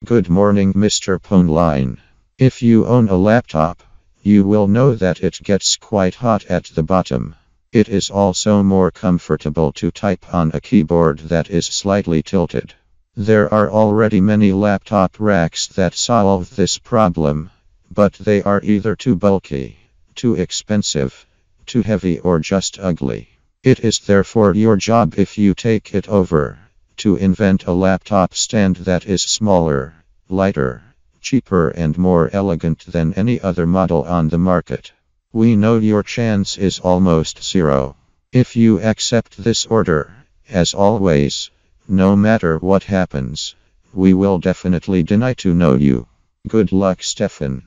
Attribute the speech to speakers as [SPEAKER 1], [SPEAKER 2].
[SPEAKER 1] Good morning, Mr. Pöhnlein. If you own a laptop, you will know that it gets quite hot at the bottom. It is also more comfortable to type on a keyboard that is slightly tilted. There are already many laptop racks that solve this problem, but they are either too bulky, too expensive, too heavy, or just ugly. It is therefore your job, if you take it over, to invent a laptop stand that is smaller, lighter, cheaper, and more elegant than any other model on the market. We know your chance is almost zero. If you accept this order, as always, no matter what happens, we will definitely deny to know you. Good luck, Stephan.